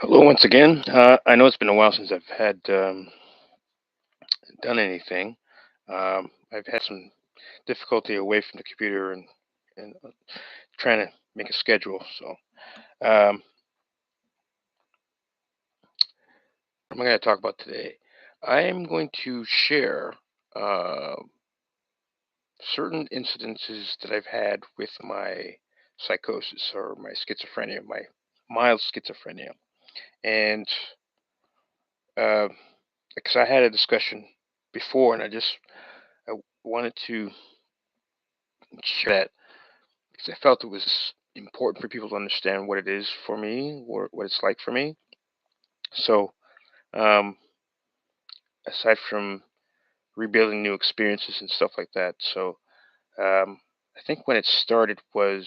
Hello once again. I know it's been a while since I've had done anything. I've had some difficulty away from the computer and trying to make a schedule. So, what am I going to talk about today? I am going to share uh, certain incidences that I've had with my psychosis or my schizophrenia, my mild schizophrenia, and uh, because I had a discussion before, and I wanted to share that because I felt it was important for people to understand what it is for me, or what it's like for me. So, um, aside from rebuilding new experiences and stuff like that, so I think when it started was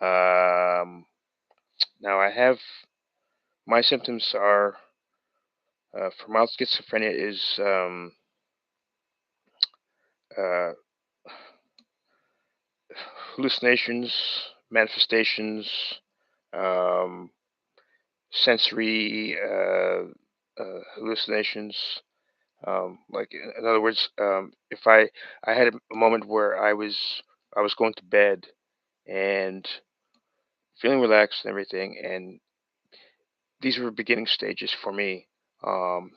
um, now I have my symptoms are for mild schizophrenia is uh, hallucinations, manifestations, um, sensory hallucinations. Like in other words, if I had a moment where I was going to bed and feeling relaxed and everything, and these were beginning stages for me, um,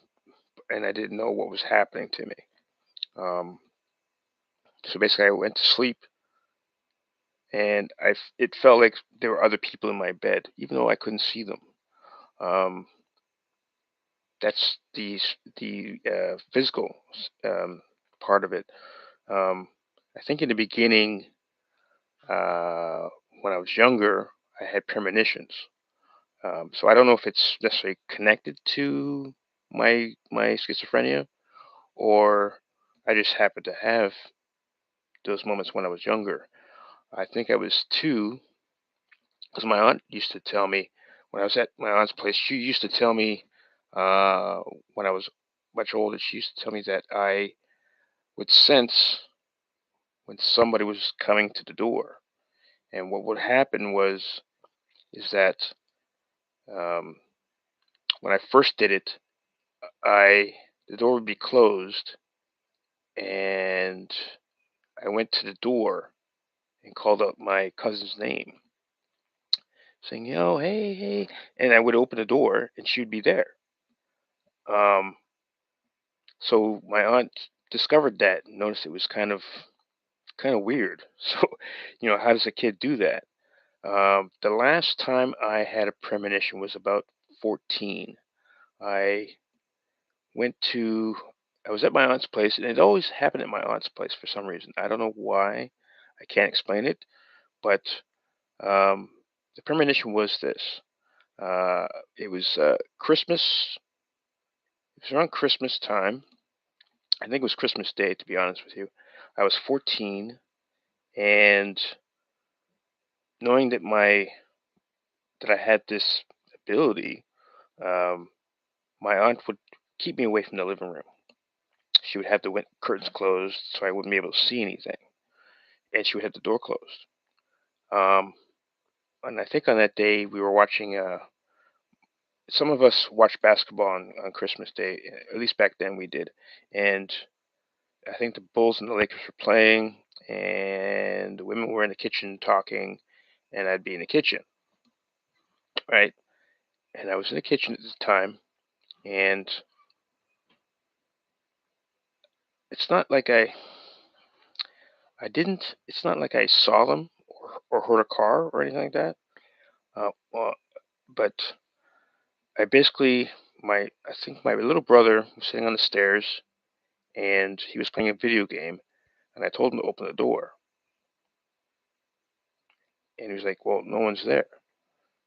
and I didn't know what was happening to me. Um, so basically, I went to sleep, and it felt like there were other people in my bed, even though I couldn't see them. Um, that's the physical part of it. Um, I think in the beginning, uh, when I was younger, I had premonitions. So I don't know if it's necessarily connected to my schizophrenia, or I just happened to have those moments when I was younger. I think I was two, because my aunt used to tell me when I was at my aunt's place. She used to tell me uh, when I was much older. She used to tell me that I would sense when somebody was coming to the door, and what would happen was is that um, when I first did it, I the door would be closed, and I went to the door and called out my cousin's name, saying, "Yo, hey, hey," and I would open the door, and she would be there. Um, so my aunt discovered that, and noticed it was kind of weird. So, how does a kid do that? The last time I had a premonition was about 14. I went to I was at my aunt's place, and it always happened at my aunt's place for some reason. I don't know why. I can't explain it, but um, the premonition was this. Uh, it was Christmas. It was around Christmas time. I think it was Christmas Day, to be honest with you. I was 14, and knowing that I had this ability, um, my aunt would keep me away from the living room. She would have the curtains closed so I wouldn't be able to see anything, and she would have the door closed. Um, and I think on that day we were watching. Some of us watched basketball on Christmas Day. At least back then we did. And I think the Bulls and the Lakers were playing, and the women were in the kitchen talking, and I'd be in the kitchen, right? And I was in the kitchen at the time, and it's not like I didn't. It's not like I saw them or heard a car or anything like that. Well, but I basically I think my little brother was sitting on the stairs, and he was playing a video game, and I told him to open the door, and he was like, "Well, no one's there." I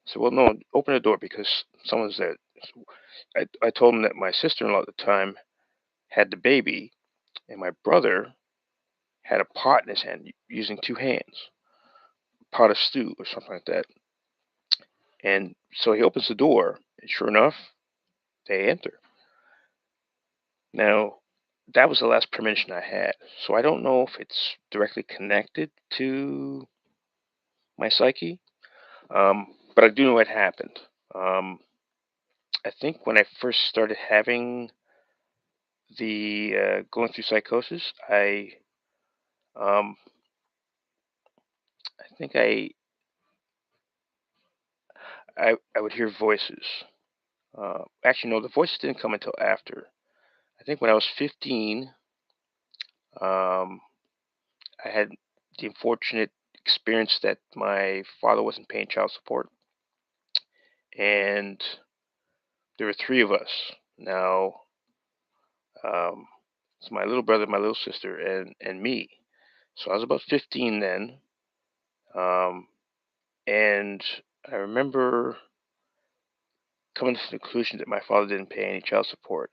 said, "Well, no, open the door because someone's there." So I told him that my sister-in-law at the time had the baby, and my brother had a pot in his hand using two hands, pot of stew or something like that. And so he opens the door, and sure enough, they enter. Now, that was the last premonition I had, so I don't know if it's directly connected to my psyche, but I do know it happened. Um, I think when I first started having the going through psychosis, um, I think I would hear voices. Actually, no, the voices didn't come until after. I think when I was 15, um, I had the unfortunate experience that my father wasn't paying child support, and there were three of us. Now, um, it's my little brother, my little sister, and me. So I was about 15 then, um, and I remember coming to the conclusion that my father didn't pay any child support.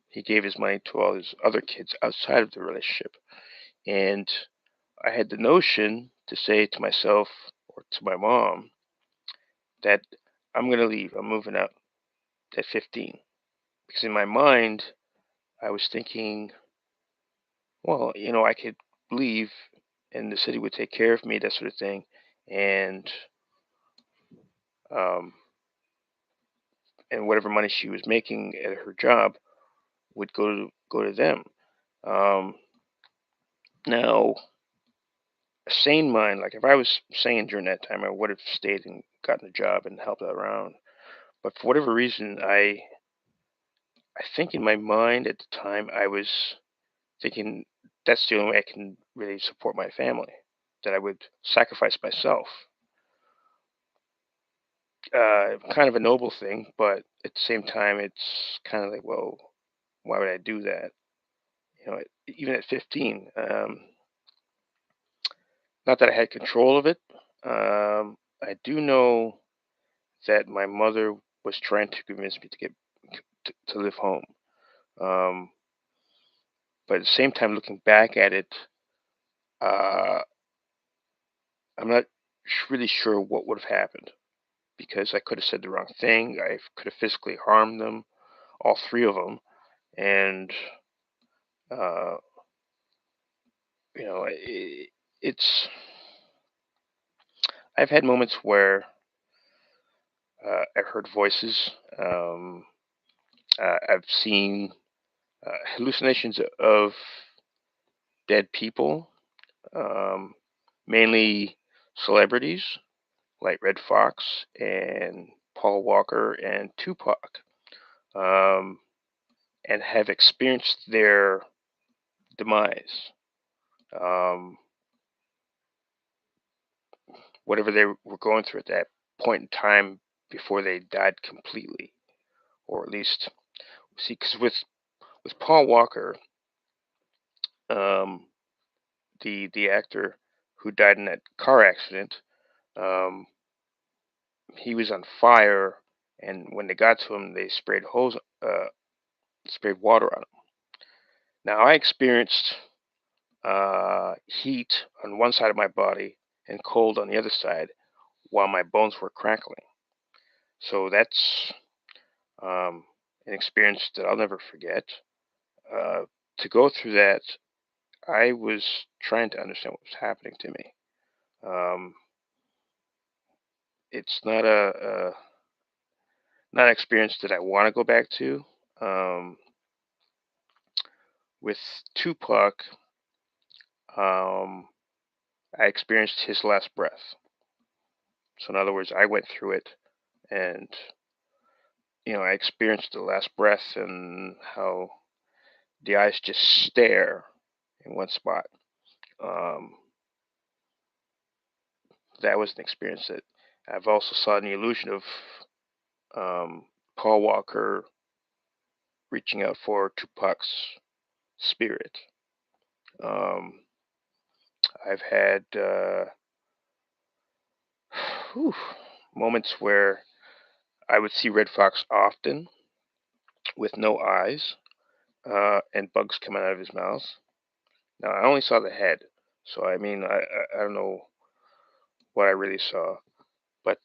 He gave his money to all his other kids outside of the relationship, and I had the notion to say to myself or to my mom that I'm going to leave. I'm moving out at 15. Because in my mind, I was thinking, well, I could leave and the city would take care of me, that sort of thing. And, um, and whatever money she was making at her job would go to them. Um, Now, a sane mind, like if I was sane during that time, I would have stayed and gotten a job and helped out around. But for whatever reason, I think in my mind at the time, I was thinking that's the only way I can really support my family, that I would sacrifice myself. Kind of a noble thing, but at the same time, it's kind of like, well, why would I do that? Even at 15, not that I had control of it. I do know that my mother was trying to convince me to get to live home. Um, but at the same time, looking back at it, uh, I'm not really sure what would have happened because I could have said the wrong thing. I could have physically harmed them, all three of them, and uh, you know, it's. I've had moments where I've heard voices. I've seen hallucinations of dead people, um, mainly celebrities like Red Fox and Paul Walker and Tupac, um, and have experienced their demise. Um, Whatever they were going through at that point in time before they died completely, or at least see, because with Paul Walker, um, the actor who died in that car accident, um, he was on fire, and when they got to him, they sprayed water on him. Now I experienced heat on one side of my body and cold on the other side while my bones were crackling. So that's an experience that I'll never forget. Uh, to go through that, I was trying to understand what was happening to me. Um, it's not an experience that I want to go back to. Um, with Tupac, um, I experienced his last breath. So in other words, I went through it, and I experienced the last breath and how the eyes just stare in one spot. Um, that was an experience that I've also saw in the illusion of Paul Walker reaching out for Tupac's spirit. Um, I've had whew, moments where I would see Red Fox often with no eyes and bugs coming out of his mouth. Now I only saw the head, so I mean I don't know what I really saw, but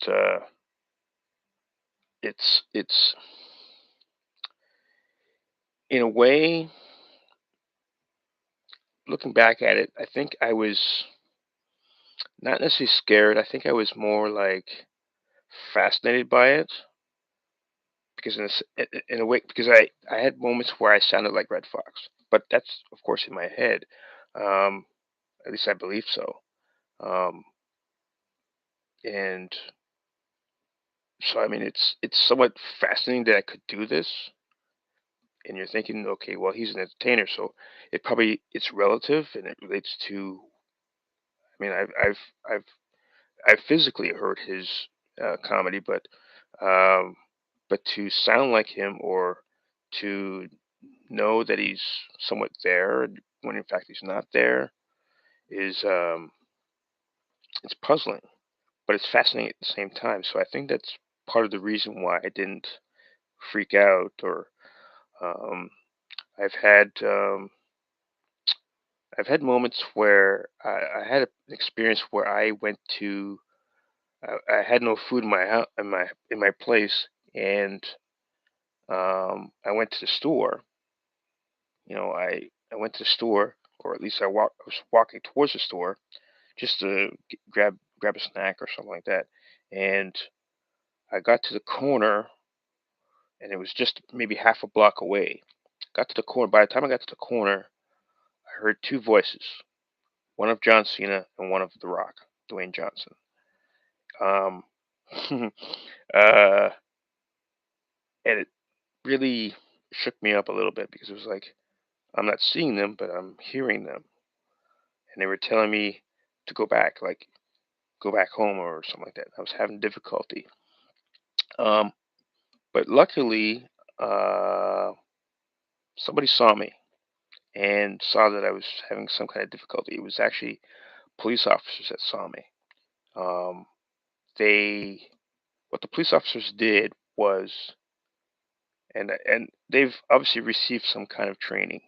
it's in a way, looking back at it, I think I was not necessarily scared. I think I was more like fascinated by it. because in a way, because I had moments where I sounded like Red Fox, but that's of course in my head. Um, at least I believe so. Um, and so I mean, it's somewhat fascinating that I could do this. And you're thinking, okay, well, he's an entertainer, so it's relative and it relates to. I mean, I've physically heard his comedy, um, but to sound like him or to know that he's somewhat there when in fact he's not there is it's puzzling, but it's fascinating at the same time. So I think that's part of the reason why I didn't freak out or um, I've had um, I've had moments where I had an experience where I went to I had no food in my house in my place, and I went to the store. I went to the store, or at least I was walking towards the store just to grab a snack or something like that, and I got to the corner, and it was just maybe half a block away. Got to the corner. By the time I got to the corner, I heard two voices, one of John Cena and one of The Rock, Dwayne Johnson. Um, uh, and it really shook me up a little bit because it was like I'm not seeing them, but I'm hearing them, and they were telling me to go back, like go back home or something like that. I was having difficulty, um, but luckily, uh, somebody saw me and saw that I was having some kind of difficulty. It was actually police officers that saw me. Um, they what the police officers did was, and they've obviously received some kind of training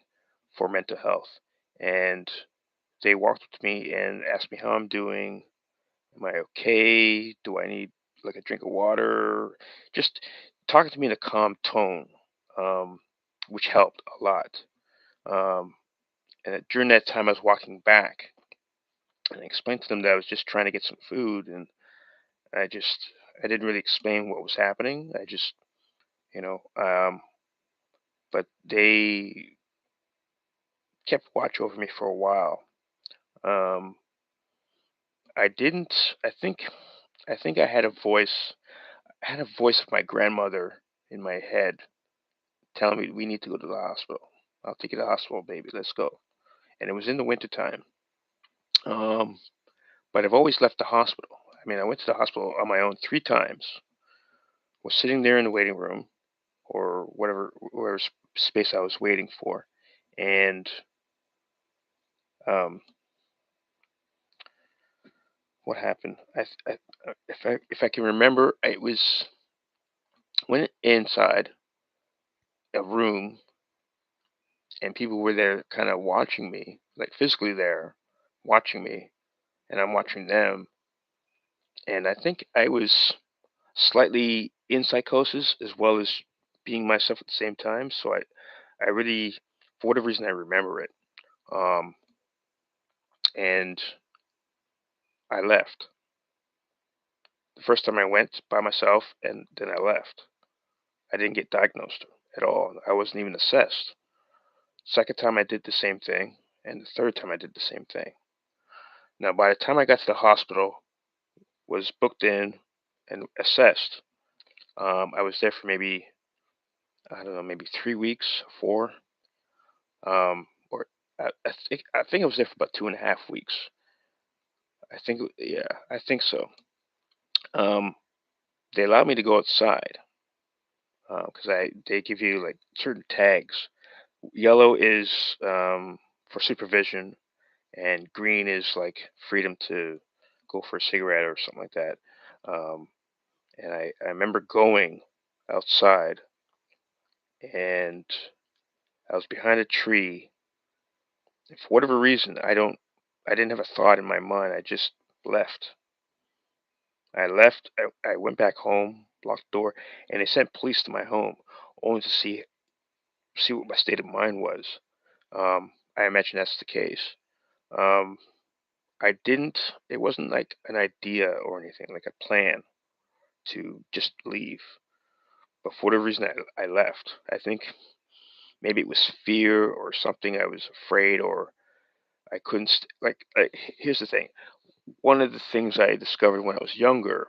for mental health, and they walked up to me and asked me how I'm doing. Am I okay? Do I need like a drink of water? Just talking to me in a calm tone, um, which helped a lot. Um, during that time, I was walking back, and I explained to them that I was just trying to get some food, and I just I didn't really explain what was happening. I just you know, but they kept watch over me for a while. Um, I didn't. I think I had a voice. I had a voice of my grandmother in my head telling me we need to go to the hospital. I'll take you to the hospital, baby. Let's go. And it was in the wintertime. Um, but I've always left the hospital. I mean, I went to the hospital on my own 3 times. Was sitting there in the waiting room or whatever space I was waiting for, and um, what happened? If I can remember, it was went inside a room and people were there, kind of watching me, like physically there, watching me, and I'm watching them. And I think I was slightly in psychosis as well as being myself at the same time. So I really, for whatever reason, I remember it. Um, and I left. The first time I went by myself, and then I left. I didn't get diagnosed at all. I wasn't even assessed. Second time I did the same thing, and the third time I did the same thing. Now, by the time I got to the hospital, was booked in and assessed, I was there for maybe I don't know, maybe 3 weeks, four, or I think I was there for about 2.5 weeks. Yeah, I think so. Um, they allowed me to go outside because they give you like certain tags. Yellow is for supervision, and green is like freedom to go for a cigarette or something like that. Um, and I remember going outside, and I was behind a tree. And for whatever reason, I didn't have a thought in my mind. I just left. I left. I went back home, locked the door, and they sent police to my home, only to see what my state of mind was. I imagine that's the case. Um, I didn't. It wasn't like an idea or anything, like a plan to just leave. but for whatever reason, I left. I think maybe it was fear or something. I was afraid, or I couldn't. Here's the thing. One of the things I discovered when I was younger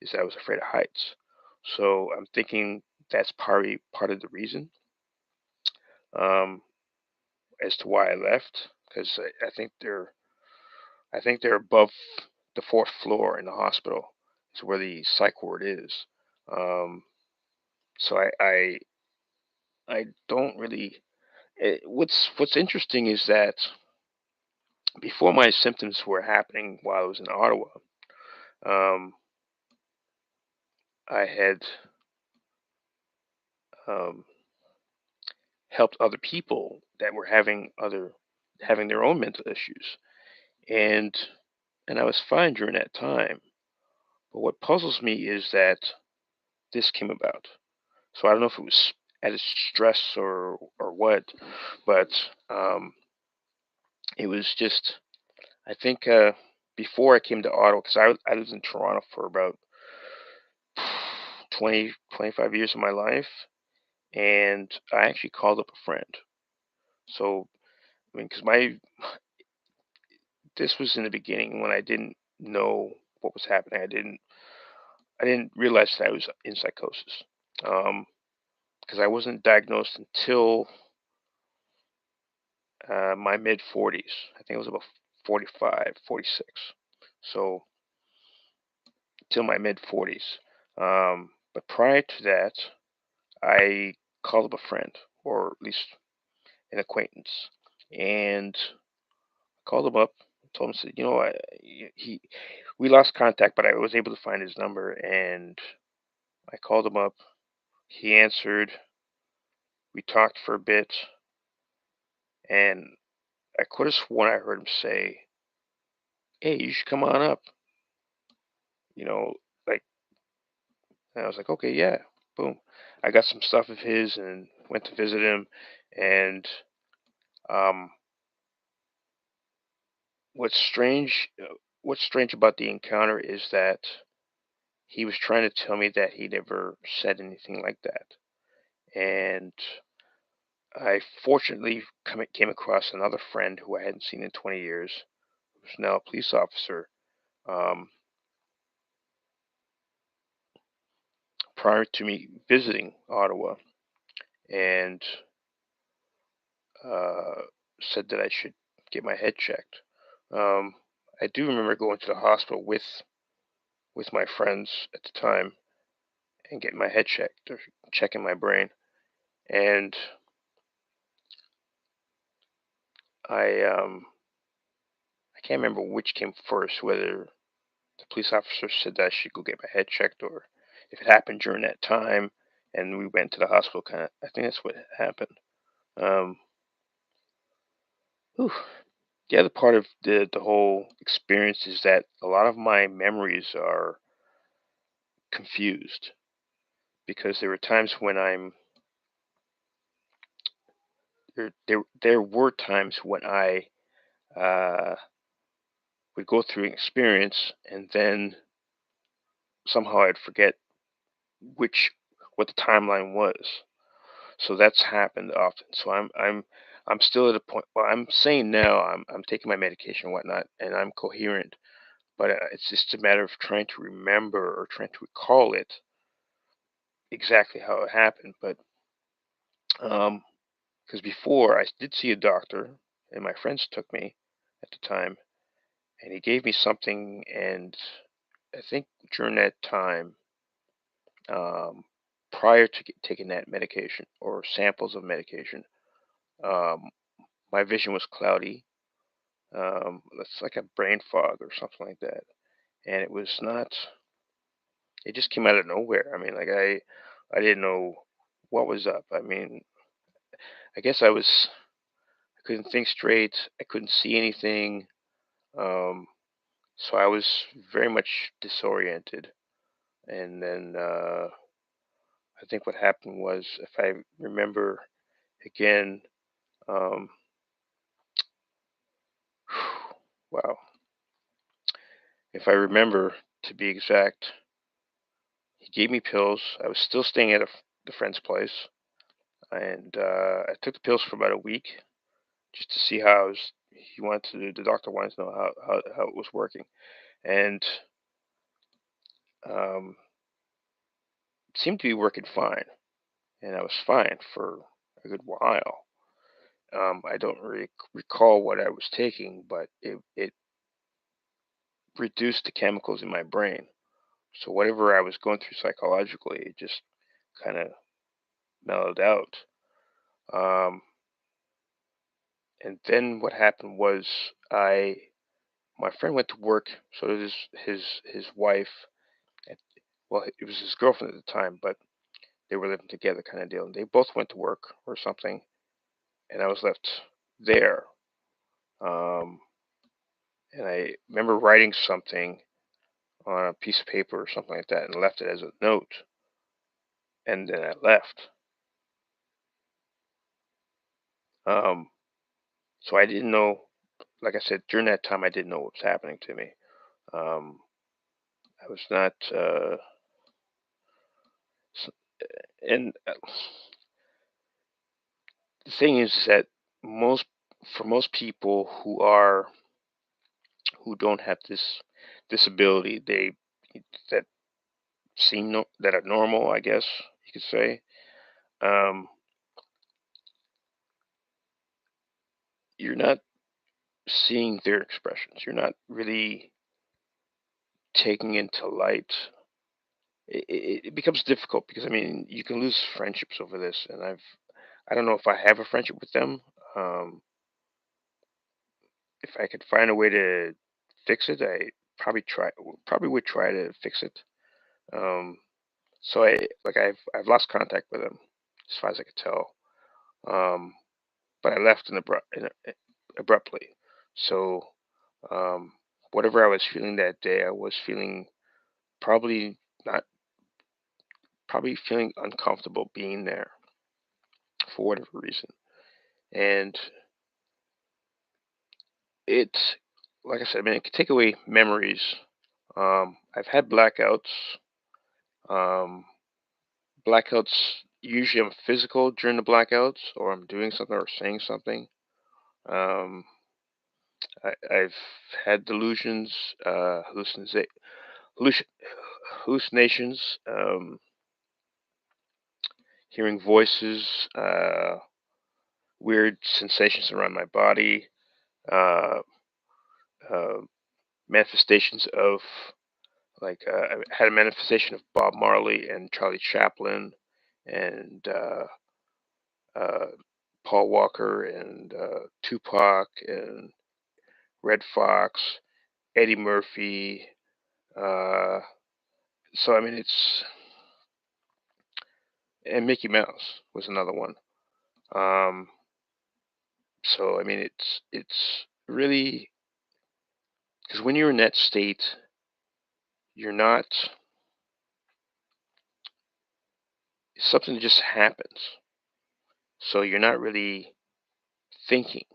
is that I was afraid of heights. So I'm thinking that's probably part of the reason, um, as to why I left. Because I think they're above the fourth floor in the hospital. Is where the psych ward is. Um, so I don't really. What's interesting is that before my symptoms were happening while I was in Ottawa, um, I had um, helped other people that were having their own mental issues, and I was fine during that time. But what puzzles me is that this came about. So I don't know if it was added stress or what, but um, it was just I think before I came to Ottawa, because I lived in Toronto for about 20, 25 years of my life, and I actually called up a friend. So I mean, because my this was in the beginning when I didn't know what was happening. I didn't realize that I was in psychosis. Because I wasn't diagnosed until my mid 40s. I think it was about 45, 46. So till my mid 40s. But prior to that, I called up a friend, or at least an acquaintance, and called him up, told him, said, he, we lost contact, but I was able to find his number, and I called him up. He answered. We talked for a bit, and I could have sworn I heard him say, "Hey, you should come on up." You know, like, and I was like, "Okay, yeah." Boom. I got some stuff of his and went to visit him, and um, what's strange, what's strange about the encounter is that he was trying to tell me that he never said anything like that, and I fortunately came across another friend who I hadn't seen in 20 years, who's now a police officer. Um, Prior to me visiting Ottawa, and uh, said that I should get my head checked. Um, I do remember going to the hospital with my friends at the time and getting my head checked or checking my brain. And I I can't remember which came first, whether the police officer said that I should go get my head checked, or if it happened during that time and we went to the hospital. Kind of, I think that's what happened. Um, whew. The other part of the whole experience is that a lot of my memories are confused, because there were times when there were times when I uh, would go through an experience, and then somehow I'd forget which what the timeline was. So that's happened often. So I'm still at a point. Well, I'm saying now I'm taking my medication and whatnot, and I'm coherent. But it's just a matter of trying to remember or trying to recall it exactly how it happened. But because before I did see a doctor, and my friends took me at the time, and he gave me something, and I think during that time, um, prior to taking that medication or samples of medication, um, my vision was cloudy. It's like a brain fog or something like that, and it was not. It just came out of nowhere. I mean, like I didn't know what was up. I mean, I guess I couldn't think straight. I couldn't see anything. Um, so I was very much disoriented. And then I think what happened was, if I remember again, um, wow, if I remember to be exact, he gave me pills. I was still staying at the friend's place, and I took the pills for about a week just to see how I was. He wanted to. The doctor wanted to know how it was working, and um, it seemed to be working fine, and I was fine for a good while. I don't recall what I was taking, but it reduced the chemicals in my brain. So whatever I was going through psychologically, it just kind of mellowed out. Um, and then what happened was I my friend went to work, so did his wife. And, well, it was his girlfriend at the time, but they were living together, kind of deal. And they both went to work or something, and I was left there. Um, and I remember writing something on a piece of paper or something like that, and left it as a note. And then I left. Um, so I didn't know. Like I said, during that time, I didn't know what was happening to me. Um, I was not. And the thing is that most for most people who don't have this disability, they that that are normal, I guess you could say. Um, you're not seeing their expressions. You're not really taking into light. It becomes difficult because I mean you can lose friendships over this, and I don't know if I have a friendship with them. Um, if I could find a way to fix it, I probably would try to fix it. Um, so I've lost contact with them as far as I could tell. Um, but I left abruptly. So um, whatever I was feeling that day, I was feeling probably not probably feeling uncomfortable being there for whatever reason. And it, like I said, I mean, it could take away memories. I've had blackouts. Um, Blackouts usually I'm physical during the blackouts, or I'm doing something or saying something. Um, I've had delusions, hallucin- hallucinations, hearing voices, weird sensations around my body, uh, uh, manifestations of I had a manifestation of Bob Marley and Charlie Chaplin and uh, Paul Walker and Tupac and Red Fox, Eddie Murphy. Uh, so I mean, it's and Mickey Mouse was another one. Um, so I mean, it's really because when you're in that state, you're not something just happens. So you're not really thinking.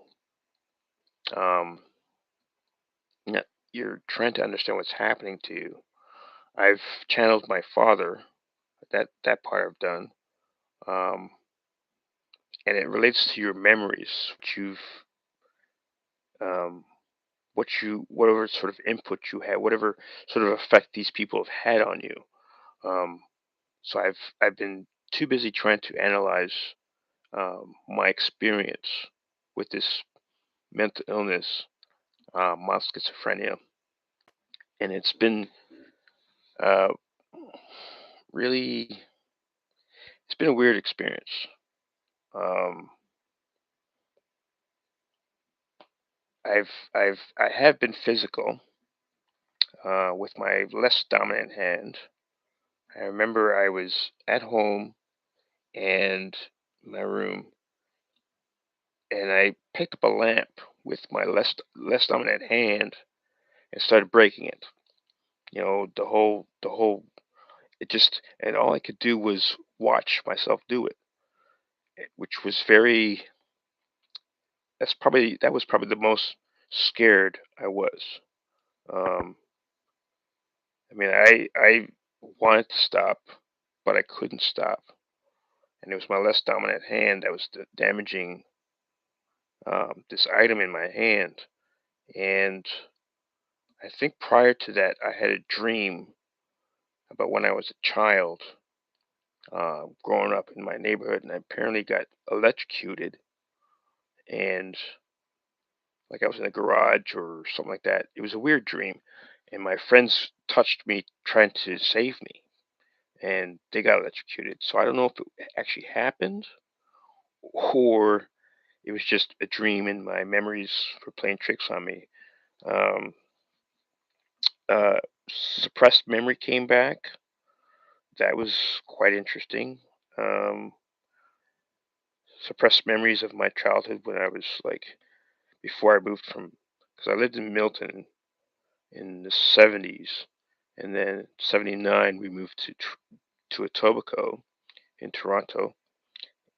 Um, you're not- you're trying to understand what's happening to you. I've channeled my father. That part I've done. Um, and it relates to your memories, um, whatever sort of input you had, whatever sort of effect these people have had on you. Um, so I've been too busy trying to analyze my experience with this mental illness, mild schizophrenia, and it's been uh, really it's been a weird experience. Um, I have been physical with my less dominant hand. I remember I was at home and my room, and I picked up a lamp with my less dominant hand and started breaking it. You know, the whole it just and all I could do was watch myself do it, which was very that was probably the most scared I was. Um, I mean, I wanted to stop, but I couldn't stop. and it was my less dominant hand that was damaging this item in my hand. And I think prior to that, I had a dream about when I was a child, growing up in my neighborhood, and I apparently got electrocuted, and like I was in a garage or something like that. It was a weird dream, and my friends touched me trying to save me, and they got electrocuted. So I don't know if it actually happened or it was just a dream and my memories were playing tricks on me. Um, uh, Suppressed memory came back. That was quite interesting. Um, Suppressed memories of my childhood when I was like before I moved from, because I lived in Milton in the 70s, and then 79 we moved to Etobicoke in Toronto,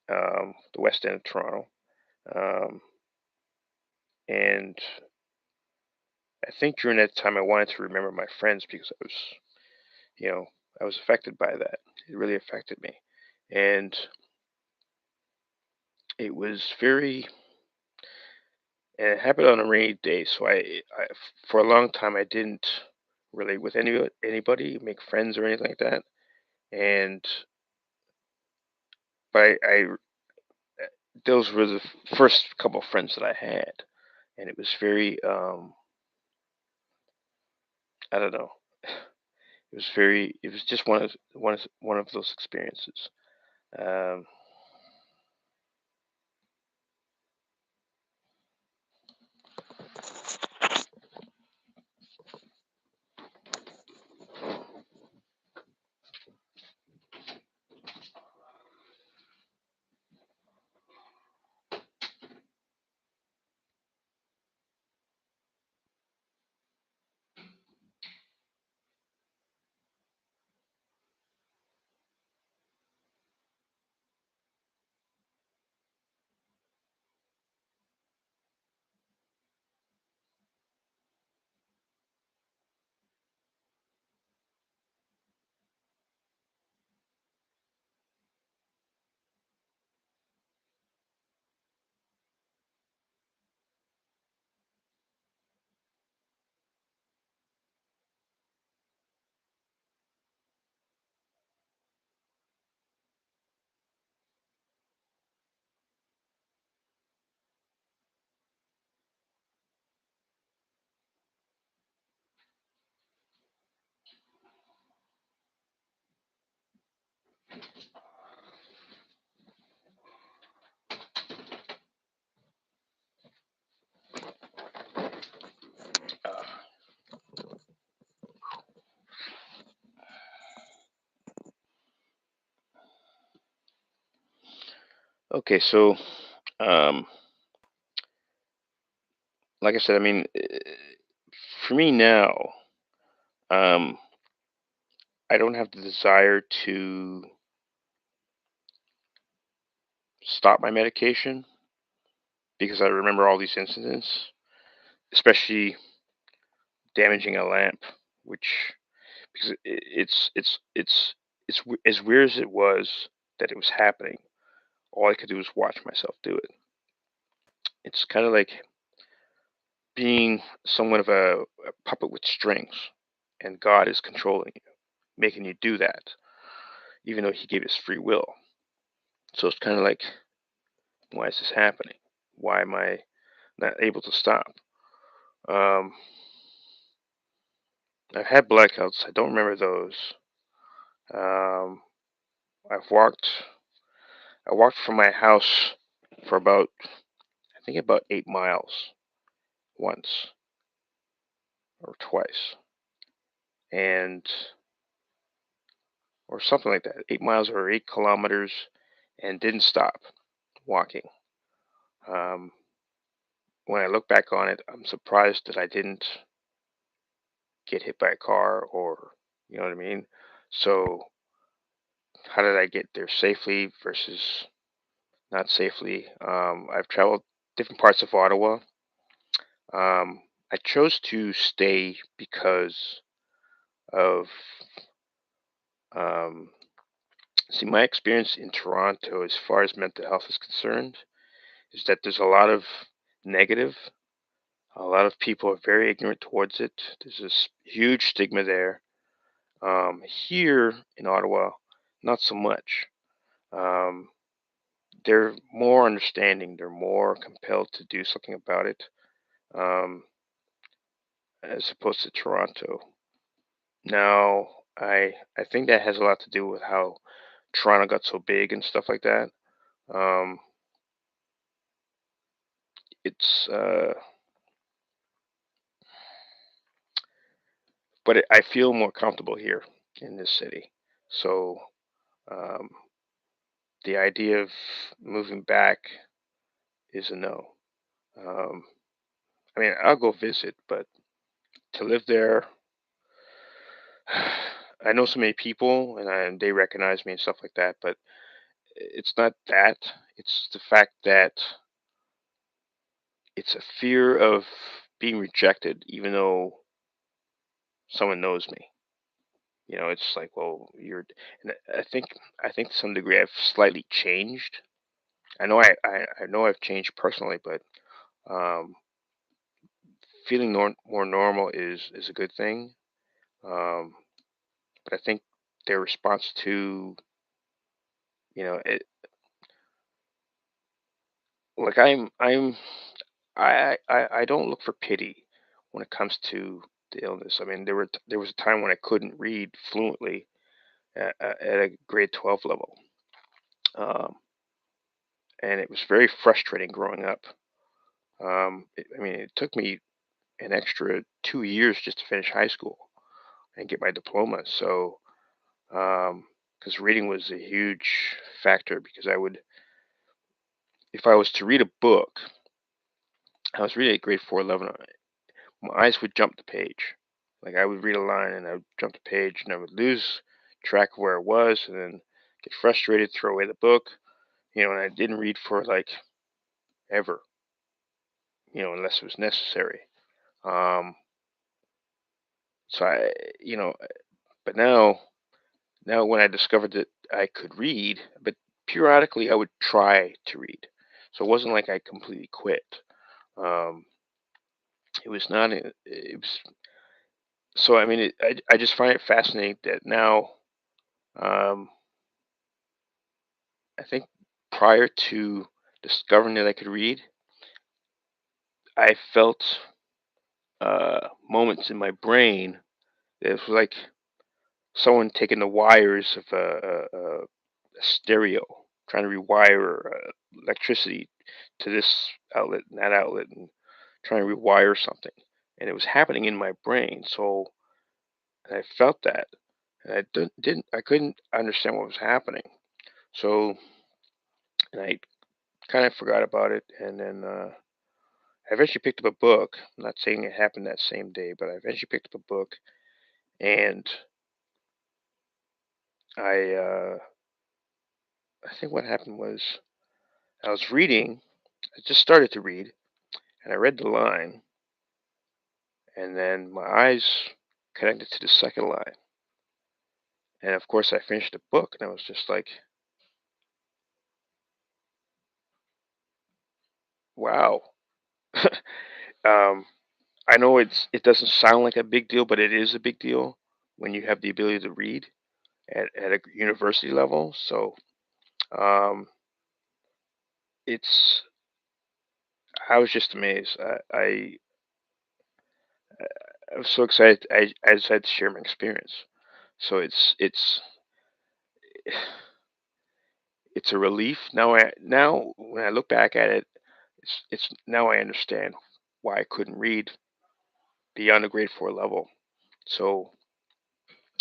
the west end of Toronto. Um, and I think during that time I wanted to remember my friends because you know, I was affected by that. It really affected me, and it was very. And it happened on a rainy day, so for a long time I didn't relate with anybody, make friends or anything like that. And but those were the first couple friends that I had, and it was very I don't know. It was just one of those experiences. Um, uh, okay, so um, like I said, I mean, for me now, um, I don't have the desire to stop my medication because I remember all these incidents, especially damaging a lamp, which because as weird as it was that it was happening, all I could do was watch myself do it. It's kind of like being somewhat of a puppet with strings, and God is controlling you, making you do that, even though He gave us free will. So it's kind of like, why is this happening? Why am I not able to stop? Um, I've had blackouts. I don't remember those. Um, I've walked. I walked from my house for about, I think about 8 miles once or twice, and or something like that. 8 miles or 8 kilometers, and didn't stop walking. Um, when I look back on it, I'm surprised that I didn't get hit by a car or, you know what I mean. So how did I get there safely versus not safely? I've traveled different parts of Ottawa. I chose to stay because of um, See, my experience in Toronto, as far as mental health is concerned, is that there's a lot of negative. A lot of people are very ignorant towards it. There's this huge stigma there. Here in Ottawa, not so much. Um, they're more understanding. They're more compelled to do something about it, um, as opposed to Toronto. Now, I think that has a lot to do with how Toronto got so big and stuff like that. Um, it's but I feel more comfortable here in this city. So um, the idea of moving back is a no. Um, I mean, I'll go visit, but to live there, I know so many people and they recognize me and stuff like that. But it's not that. It's the fact that it's a fear of being rejected, even though someone knows me. It's like, well, and I think to some degree I've slightly changed. I know I've changed personally, but um, feeling more normal is a good thing. Um, but I think their response to, it, like I don't look for pity when it comes to the illness. I mean, there was a time when I couldn't read fluently at a grade 12 level, um, and it was very frustrating growing up. I mean, it took me an extra 2 years just to finish high school and get my diploma. So, because reading was a huge factor, because if I was to read a book, I was reading at grade 4, 11. My eyes would jump the page. Like I would read a line and I would jump the page and I would lose track of where it was and then get frustrated, throw away the book, and I didn't read for like ever, unless it was necessary. Um, so but now when I discovered that I could read, but periodically I would try to read. So it wasn't like I completely quit. Um, it was not, it was, so I mean, I just find it fascinating that now, um, I think prior to discovering that I could read, I felt moments in my brain that it was like someone taking the wires of a stereo, trying to rewire electricity to this outlet and that outlet, and trying to rewire something. And it was happening in my brain. So and I felt that, and I couldn't understand what was happening. So and I kind of forgot about it, and then I eventually picked up a book. I'm not saying it happened that same day, but I eventually picked up a book, and I I think what happened was I was reading. I just started to read, and I read the line, and then my eyes connected to the second line, and of course I finished the book, and I was just like, "Wow." um, I know it doesn't sound like a big deal, but it is a big deal when you have the ability to read at a university level. So um, it's I was just amazed. I was so excited. I just had to share my experience. So it's a relief now when I look back at it. It's now I understand why I couldn't read beyond the grade 4 level. So,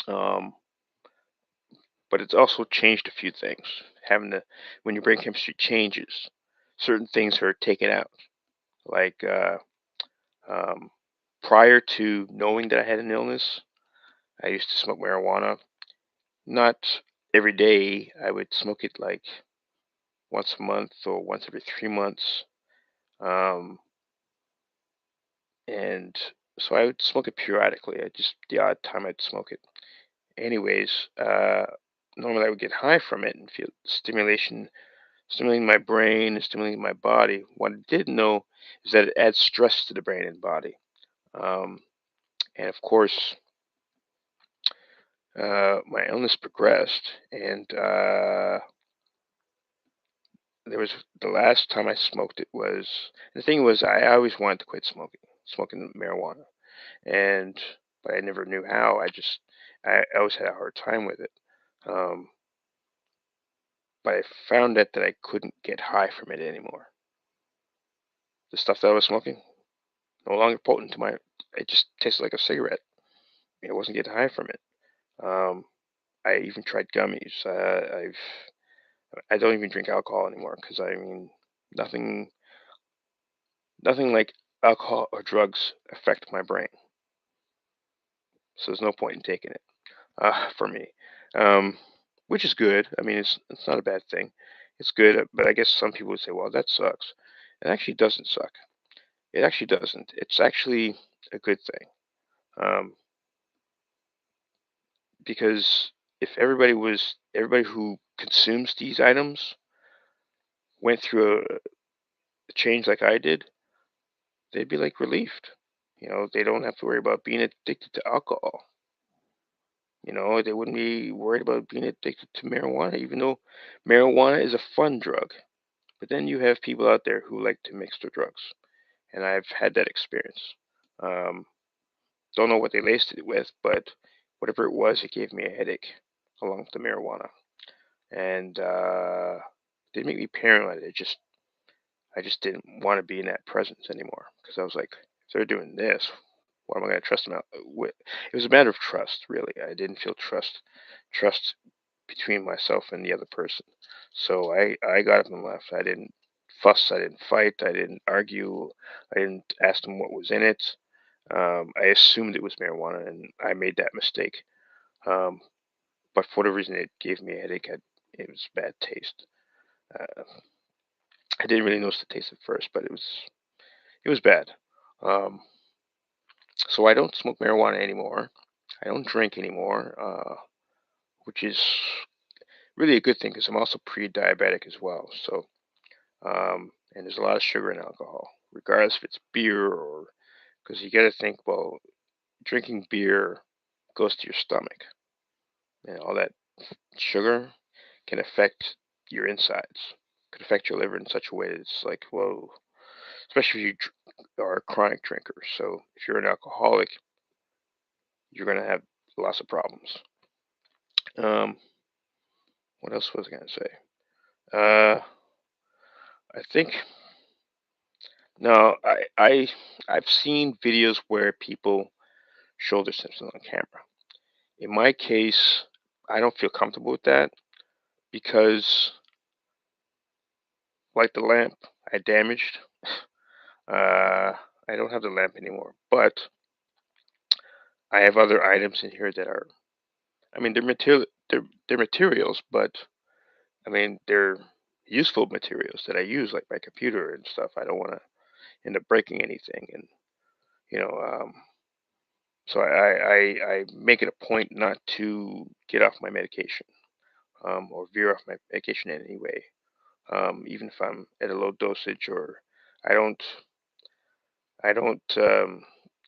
um, but it's also changed a few things. Having to When your brain chemistry changes, certain things are taken out. Like um, prior to knowing that I had an illness, I used to smoke marijuana. Not every day. I would smoke it like once a month or once every 3 months. Um, and so I would smoke it periodically. I just the odd time I'd smoke it. Anyways, normally I would get high from it and feel stimulating my brain and stimulating my body. What I didn't know is that it adds stress to the brain and body. Um, and of course, my illness progressed, and there was the last time I smoked. It was the thing was I always wanted to quit smoking marijuana, and but I never knew how. I always had a hard time with it. Um, but I found out that I couldn't get high from it anymore. The stuff that I was smoking no longer potent to my. It just tasted like a cigarette. I wasn't getting high from it. Um, I even tried gummies. I don't even drink alcohol anymore because I mean nothing nothing like alcohol or drugs affect my brain. So there's no point in taking it for me, um, which is good. I mean it's not a bad thing. It's good, but I guess some people would say, well, that sucks. It actually doesn't suck. It actually doesn't. It's actually a good thing, um, because if everybody who consumes these items went through a change like I did, they'd be like relieved. They don't have to worry about being addicted to alcohol. They wouldn't be worried about being addicted to marijuana, even though marijuana is a fun drug. But then you have people out there who like to mix their drugs, and I've had that experience. Um, don't know what they laced it with, but whatever it was, it gave me a headache along with the marijuana, and didn't make me paranoid. I just didn't want to be in that presence anymore because I was like, if they're doing this, what am I going to trust them out with? It was a matter of trust, really. I didn't feel trust between myself and the other person. So I got up and left. I didn't fuss. I didn't fight. I didn't argue. I didn't ask them what was in it. I assumed it was marijuana, and I made that mistake. Um, but for whatever reason, it gave me a headache. It was bad taste. Uh, I didn't really notice the taste at first, but it was bad. Um, so I don't smoke marijuana anymore. I don't drink anymore, which is really a good thing because I'm also pre-diabetic as well. So and there's a lot of sugar in alcohol, regardless if it's beer or because you got to think, well, drinking beer goes to your stomach, and all that sugar can affect your insides, could affect your liver in such a way that it's like, whoa, especially if you are a chronic drinker. So if you're an alcoholic, you're going to have lots of problems. Um, what else was I going to say? Uh, I think no, I've seen videos where people show their symptoms on camera. In my case, I don't feel comfortable with that because, like the lamp I damaged, I don't have the lamp anymore. But I have other items in here that are, I mean, they're materials, but I mean, they're useful materials that I use, like my computer and stuff. I don't want to end up breaking anything, and you know, so I make it a point not to get off my medication, or veer off my medication in any way, even if I'm at a low dosage or I don't I don't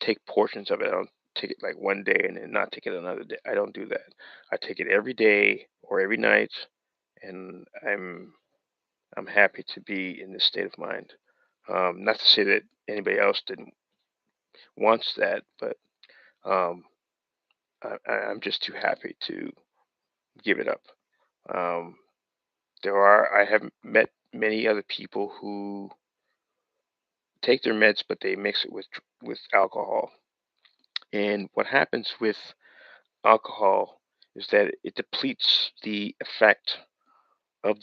take portions of it. I don't take it like one day and then not take it another day. I don't do that. I take it every day or every night, and I'm happy to be in this state of mind. Not to say that anybody else didn't wants that, but um, I'm just too happy to give it up. Um, I have met many other people who take their meds, but they mix it with alcohol. And what happens with alcohol is that it depletes the effect of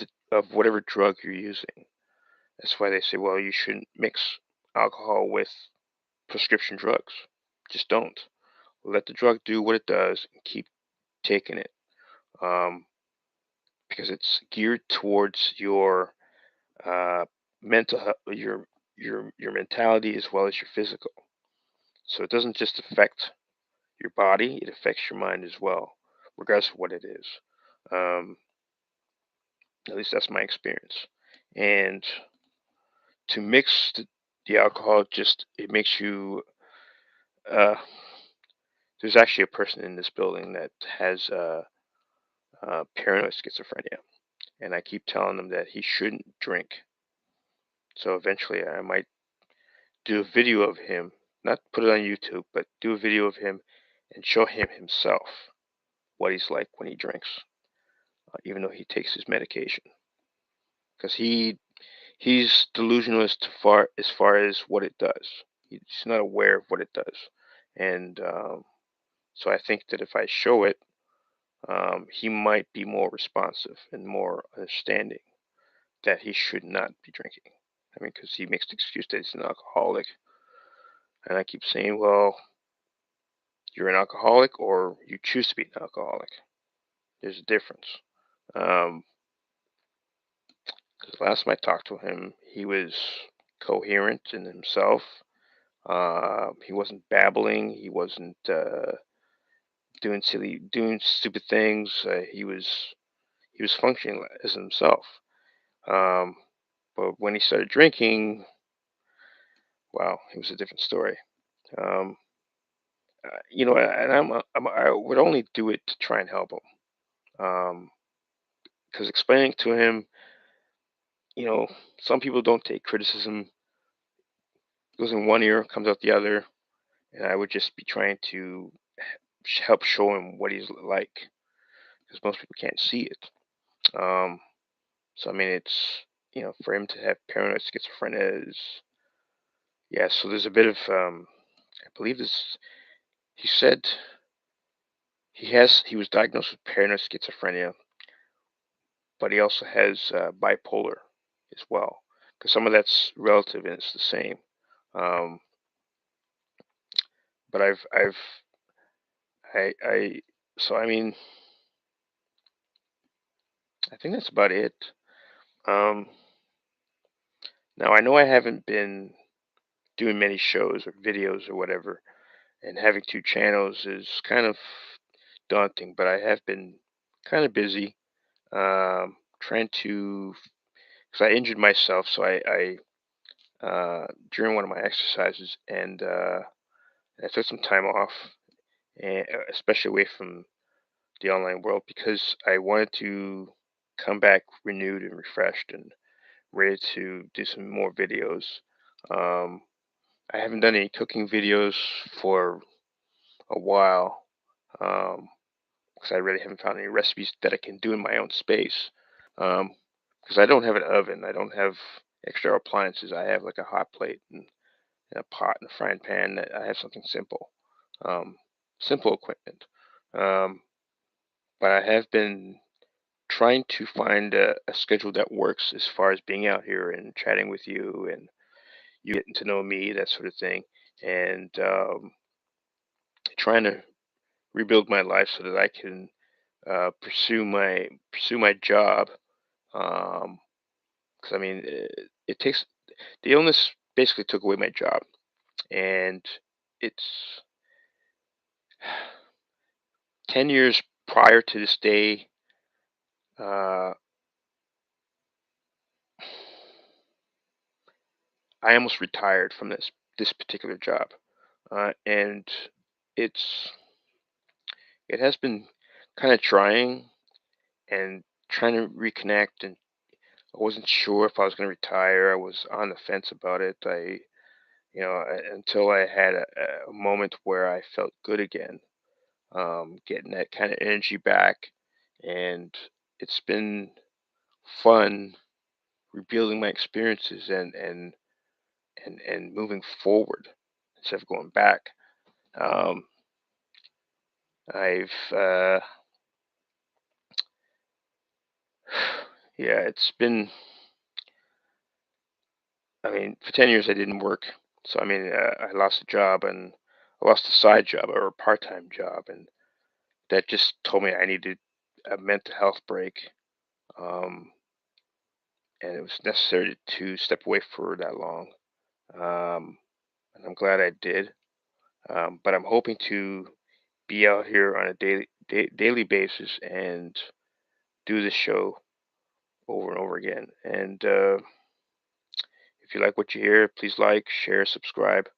whatever drug you're using. That's why they say, well, you shouldn't mix alcohol with prescription drugs. Just don't. Let the drug do what it does and keep taking it, um, because it's geared towards your uh, mental health, your mentality as well as your physical. So it doesn't just affect your body; it affects your mind as well, regardless of what it is. Um, at least that's my experience. And to mix the alcohol, just it makes you. Uh, there's actually a person in this building that has paranoid schizophrenia, and I keep telling him that he shouldn't drink. So eventually, I might do a video of him, not put it on YouTube, but do a video of him and show him himself what he's like when he drinks, even though he takes his medication, because he's delusional as far as what it does. He's not aware of what it does, and so I think that if I show it, he might be more responsive and more understanding that he should not be drinking. I mean, because he makes the excuse that he's an alcoholic, and I keep saying, well, you're an alcoholic or you choose to be an alcoholic. There's a difference. Um, 'Cause last time I talked to him, he was coherent in himself. He wasn't babbling. He wasn't doing stupid things. He was functioning as himself. Um, but when he started drinking, wow, it was a different story. Um, and I would only do it to try and help him. Because explaining to him, you know, some people don't take criticism. Goes in one ear, comes out the other, and I would just be trying to help show him what he's like, because most people can't see it. Um, so I mean, it's for him to have paranoid schizophrenia is yeah. So there's a bit of I believe this. He said he was diagnosed with paranoid schizophrenia, but he also has bipolar as well, because some of that's relative and it's the same. Um, but I so I mean, I think that's about it. Um, Now I know I haven't been doing many shows or videos or whatever, and having two channels is kind of daunting, but I have been kind of busy trying to, because I injured myself, so I during one of my exercises, and I took some time off, and especially away from the online world, because I wanted to come back renewed and refreshed and ready to do some more videos. Um, I haven't done any cooking videos for a while, because I really haven't found any recipes that I can do in my own space. Um, because I don't have an oven, I don't have extra appliances. I have like a hot plate and a pot and a frying pan. That I have something simple, um, simple equipment. Um, but I have been trying to find a schedule that works as far as being out here and chatting with you and you getting to know me, that sort of thing, and trying to rebuild my life so that I can pursue my job. Because I mean, it takes the illness basically took away my job, and it's 10 years prior to this day. Uh, I almost retired from this particular job, and it's it has been kind of trying and trying to reconnect. And I wasn't sure if I was going to retire. I was on the fence about it. Until I had a moment where I felt good again, getting that kind of energy back, and it's been fun rebuilding my experiences and moving forward instead of going back. Um, I've yeah, it's been. I mean, for 10 years I didn't work, so I mean, I lost a job and I lost a side job or a part-time job, and that just told me I needed a mental health break. Um, and it was necessary to step away for that long. Um, and I'm glad I did. But I'm hoping to be out here on a daily basis and do this show over and over again. And if you like what you hear, please like, share, subscribe.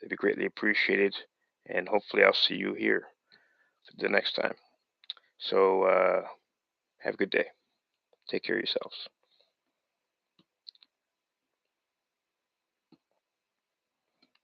It'd be greatly appreciated. And hopefully, I'll see you here the next time. So, have a good day. Take care of yourselves.